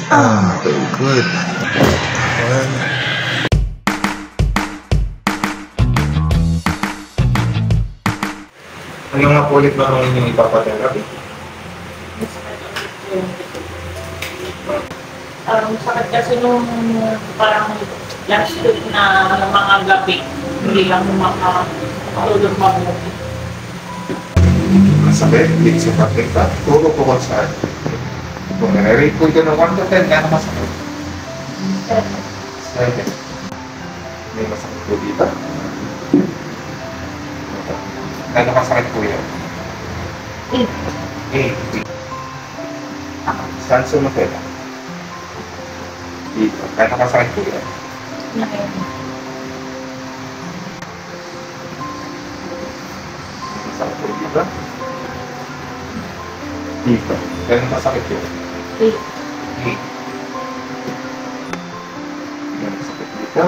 Very good. One. Ano nga po ulit ba ang inyong ipapatherapy? Sakit kasi nung parang last week na mga gabi, hindi lang makatulog mabuti. Masakit, hindi sa pating ka, turo ko kung saan. Kung nare-rate ko ito ng 1 to 10, gano'ng masakit? 7. May masakit po dito? Gano'ng masakit po yun? 8. Saan sumakit? Dito. Gano'ng masakit po yun? 9. Masakit po dito? Dito. Gano'ng masakit yun? 8. Gano'ng masakit dito?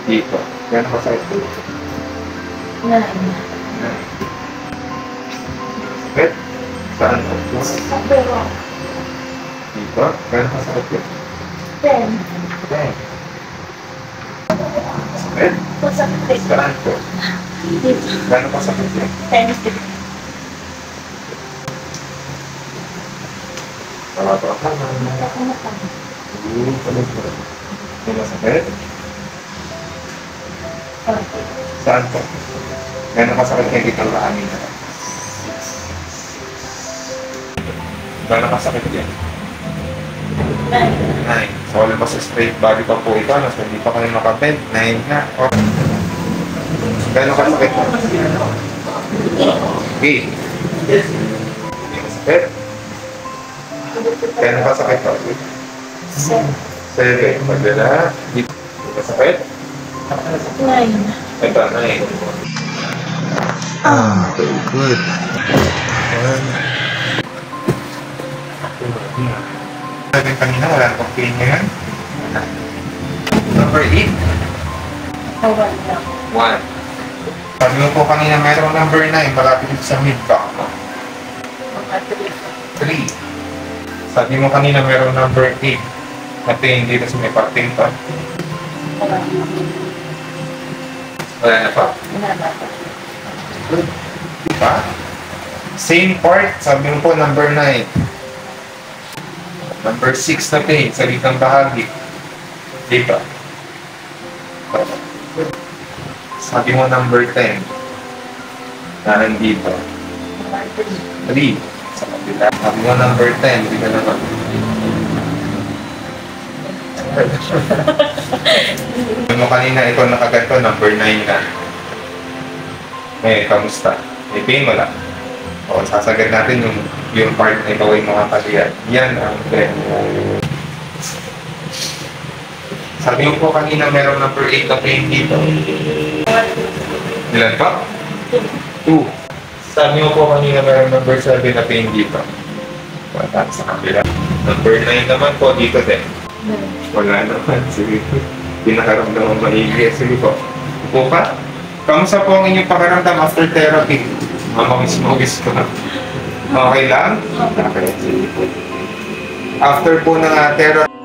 Dito. Gano'ng masakit po dito? 9. Masakit? Saan po? Pero Dito? Gano'ng masakit yun? 10. Masakit? Masakit. Saan po? Dito. Gano'ng masakit yun? 10. Tawa-tawa ka na. May masakit? Saan po? Gano'ng masakit kayo dito ang kaamin na? Gano'ng masakit yan? 9. So, wala pa sa straight body pa po ito. So, hindi pa kayo makabend. 9 na. O. Gano'ng kasakit? 8. May masakit? Gano'ng kasakit po? 7. Magdala. Dito. May masakit? 9. Ito, 9. Very good. One. Sabi kanina, wala na pang pain ngayon. Number 8. 1. Sabi mo po kanina, mayroong number 9, malapit dito sa mid-back mo. 3. Sabi mo kanina, mayroong number 8, na pain dito sa may parting pa. Wala na pa. Diba? Same part, sabi mo po, number 9. Number 6 na pain, sa litang bahagi. Diba? Sabi mo number 10. Na nandito. 3. Sa kapila. Sabi mo number 10. Hindi ka naman. Sabi mo kanina, ito nakaganto, number 9 na. Eh, kamusta? May pain wala? O, sasagad natin yung part na ikaw ay makakaliyan. Yan ang trend. Sabi mo po kanina, meron number 8 na pain dito. Ilan pa? 2. Sabi mo po kanina, meron number 7 na pain dito. Wala sa kabila. Number 9 naman po dito din. Wala naman. Sige. Pinakaramdaman maigi. Sige po. Upo ka. Kamusta po ang inyong pakaramdam after therapy? Mamangis-mangis ko na. Okay lang? Okay. After po ng therapy,